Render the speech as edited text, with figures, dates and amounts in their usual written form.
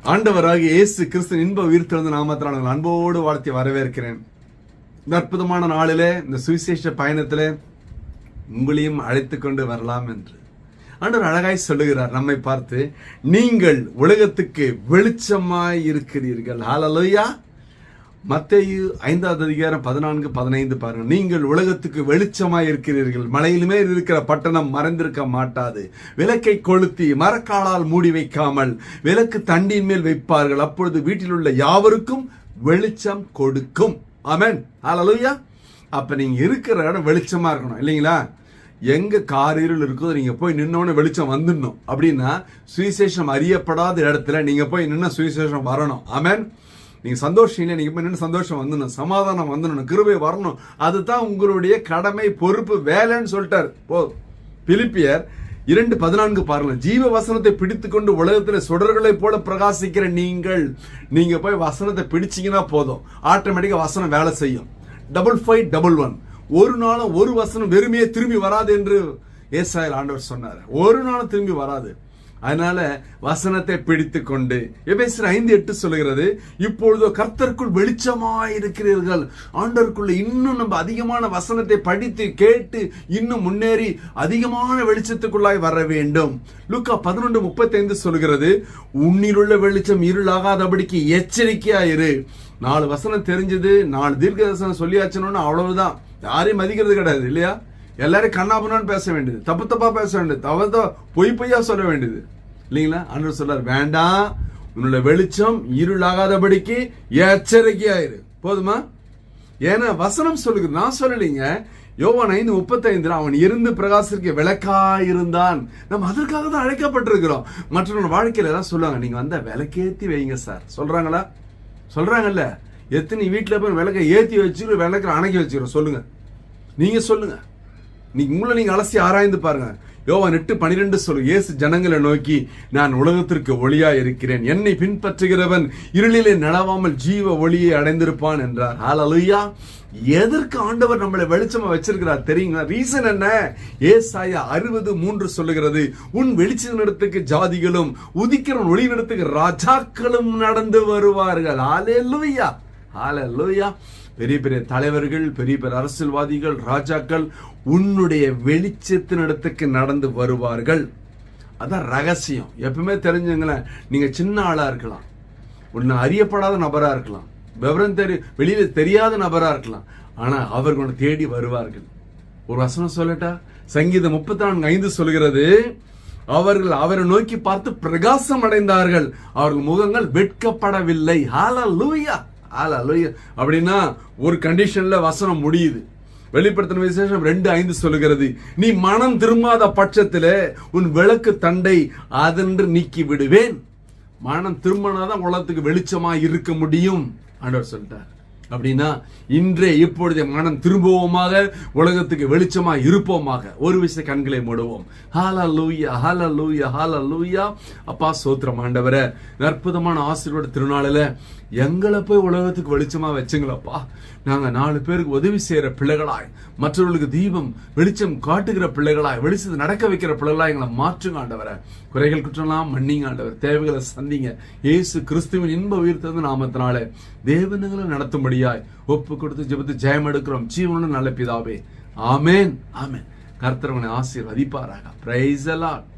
ஆண்டவராகிய இயேசு கிறிஸ்து இன்ப உயிர்த்தெழுந்த நாமத்தினால் உங்கள் அன்போடு வாழ்த்தி வரவேற்கிறேன். இந்த அற்புதமான நாளிலே, இந்த சுவிசேஷ பயணத்திலே உங்களையும் அழைத்து கொண்டு வரலாம் என்று ஆண்டவர் அழகாய் சொல்லுகிறார் நம்மை பார்த்து. நீங்கள் உலகத்துக்கு வெளிச்சமாய் இருக்கிறீர்கள். ஹல்லேலூயா. மத்தேயு 5வது அதிகாரம் 14-15 பாருங்க. நீங்கள் உலகத்துக்கு வெளிச்சமாய் இருக்கிறீர்கள். மலையிலுமே இருக்கிற பட்டணம் மறைந்திருக்க மாட்டாது. விளக்கை கொளுத்தி மரக்காலால் மூடி வைக்காமல் விளக்கு தண்டின் மேல் வைப்பார்கள். அப்பொழுது வீட்டில் உள்ள யாவருக்கும் வெளிச்சம் கொடுக்கும். ஆமென். ஹல்லேலூயா. அப்ப நீங்க இருக்கிற இடம் வெளிச்சமா இருக்கணும் இல்லைங்களா? எங்க காரிருள் இருக்கோ நீங்க போய் நின்னோன்னு வெளிச்சம் வந்துடணும். அப்படின்னா சுவிசேஷம் அறியப்படாத இடத்துல நீங்க போய் நின்ன சுவிசேஷம் வரணும். ஆமென். நீங்க சந்தோஷம் இல்லை, நீங்க போய் நின்று சந்தோஷம் வந்துடணும், சமாதானம் வந்துடணும், கிருபை வரணும். அதுதான் உங்களுடைய கடமை, பொறுப்பு, வேலைன்னு சொல்லிட்டார். பிலிப்பியர் 2:14 பாருங்க. ஜீவ வசனத்தை பிடித்துக்கொண்டு உலகத்தில் சுடர்களை போல பிரகாசிக்கிற நீங்க போய் வசனத்தை பிடிச்சீங்கன்னா போதும், ஆட்டோமேட்டிக்கா வசனம் வேலை செய்யும். 5511 ஒரு நாளும் ஒரு வசனம் வெறுமையே திரும்பி வராது என்று ஏசாயால் ஆண்டவர் சொன்னார். ஒரு நாளும் திரும்பி வராது. அதனால வசனத்தை பிடித்து கொண்டு எபேசியர் 5:8 சொல்லுகிறது, இப்பொழுதோ கர்த்தருக்குள் வெளிச்சமாய் இருக்கிறீர்கள். ஆண்டவருக்குள்ள இன்னும் நம்ம அதிகமான வசனத்தை படித்து கேட்டு இன்னும் முன்னேறி அதிகமான வெளிச்சத்துக்குள்ளாய் வர வேண்டும். லூக்கா 11:35 சொல்லுகிறது, உன்னிலுள்ள வெளிச்சம் இருளாகாதபடிக்கு எச்சரிக்கையாயிரு. 4 வசனம் தெரிஞ்சது, 4 தீர்க்க வசனம் சொல்லியாச்சுன்னு அவ்வளவுதான். யாரையும் மதிக்கிறது கிடையாது இல்லையா? எல்லாரும் கண்ணாபுண்ணான்னு பேச வேண்டியது, தப்பா பேச வேண்டியது, பொய்யா சொல்ல வேண்டியது இல்லைங்களா? ஆண்டவர் சொல்றார், வேண்டாம், உன்னோட வெளிச்சம் இருளாகாதபடிக்கு எச்சரிக்கையாயிரு. போதுமா? ஏன்னா வசனம் சொல்லுங்க, நான் சொல்லலைங்க. யோவான் 5:35 அவன் இருந்து பிரகாசிக்க விளக்காயிருந்தான். நம்ம அதற்காக தான் அழைக்கப்பட்டிருக்கிறோம். மற்றவங்க வாழ்க்கையில எல்லாம் சொல்லுவாங்க, நீங்க வந்த விளக்கேத்தி வைங்க சார். சொல்றாங்களா? சொல்றாங்கல்ல. எத்தனை வீட்டுல போய் விளக்க ஏத்தி வச்சுக்கிறோம், விளக்க அணைக்கி வச்சுக்கிறோம். சொல்லுங்க, நீங்க சொல்லுங்க. உங்களை நீங்க அலசி ஆராய்ந்து பாருங்க. யோவான் 8:12 சொல்லு, இயேசு ஜனங்களை நோக்கி, நான் உலகத்திற்கு ஒளியா இருக்கிறேன், என்னை பின்பற்றுகிறவன் இருளிலே நடவாமல் ஜீவ ஒளியை அடைந்திருப்பான் என்றார். ஹல்லேலூயா. எதற்கு ஆண்டவர் நம்மளை வெளிச்சமா வச்சிருக்கிறார் தெரியுங்களா? ரீசன் என்ன? ஏசாயா 60:3 சொல்லுகிறது, உன் வெளிச்சத்திற்கு ஜாதிகளும் உதிக்கிறவன் ஒளியிடத்துக்கு ராஜாக்களும் நடந்து வருவார்கள். ஹல்லேலூயா. ஹல்லேலூயா. பெரிய பெரிய தலைவர்கள், பெரிய பெரிய அரசியல்வாதிகள், ராஜாக்கள் உன்னுடைய வெளிச்சத்தின் இடத்துக்கு நடந்து வருவார்கள். அதான் ரகசியம். எப்பவுமே தெரிஞ்சுங்களேன். நீங்க சின்ன ஆளா இருக்கலாம், ஒன்னு அறியப்படாத நபரா இருக்கலாம், விவரம் வெளியில தெரியாத நபரா இருக்கலாம், ஆனா அவர்கள் தேடி வருவார்கள். ஒரு வசனம் சொல்லட்டா? சங்கீதம் 34:5 சொல்கிறது, அவர்கள் அவரை நோக்கி பார்த்து பிரகாசம் அடைந்தார்கள், அவர்கள் முகங்கள் வெட்கப்படவில்லை. ஹல்லேலூயா. ஹல்லேலூயா. அப்படின்னா ஒரு கண்டிஷன்ல வசனம் முடியுது. வெளிப்படுத்தின விசேஷம் 2:5 சொல்லுகிறது, நீ மனம் திரும்பாத பட்சத்திலே உன் விளக்கு தண்டை அதென்று நீக்கி விடுவேன். மனம் திரும்பினாதான் உலகத்துக்கு வெளிச்சமா இருக்க முடியும் ஆண்டவர் சொல்லிட்டார். அப்படின்னா இன்றே இப்பொழுதே மனம் திரும்புவோமாக, உலகத்துக்கு வெளிச்சமா இருப்போமாக. ஒரு விஷயம் கண்களை மூடுவோம். ஹல்லேலூயா. ஹல்லேலூயா. ஹல்லேலூயா. அப்பா சோத்திரம் ஆண்டவரே, அற்புதமான ஆசீர்வாத திருநாளில எங்களை போய் உலகத்துக்கு வெளிச்சமா வச்சுங்களப்பா. நாங்க 4 பேருக்கு உதவி செய்யற பிள்ளைகளாய், மற்றவர்களுக்கு தீபம் வெளிச்சம் காட்டுகிற பிள்ளைகளாய், வெளிச்சத்தை நடக்க வைக்கிற பிள்ளைகளாய் எங்களை மாற்றுங்க ஆண்டவரே. குறைகள் குற்றம்லாம் மன்னிங்க ஆண்டவர். தேவைகளை சந்திங்க. இயேசு கிறிஸ்துவின் இன்ப உயிர்த்தெழுந்த நாமத்தினாலே தேவனங்களை நடத்தும்படியாய் ஒப்பு கொடுத்து ஜெபத்து ஜெயம் எடுக்கிறோம். ஜீவனுள்ள நல்ல பிதாவே. ஆமேன். ஆமேன். கர்த்தர் உங்களை ஆசீர்வதிப்பாராக. Praise the Lord.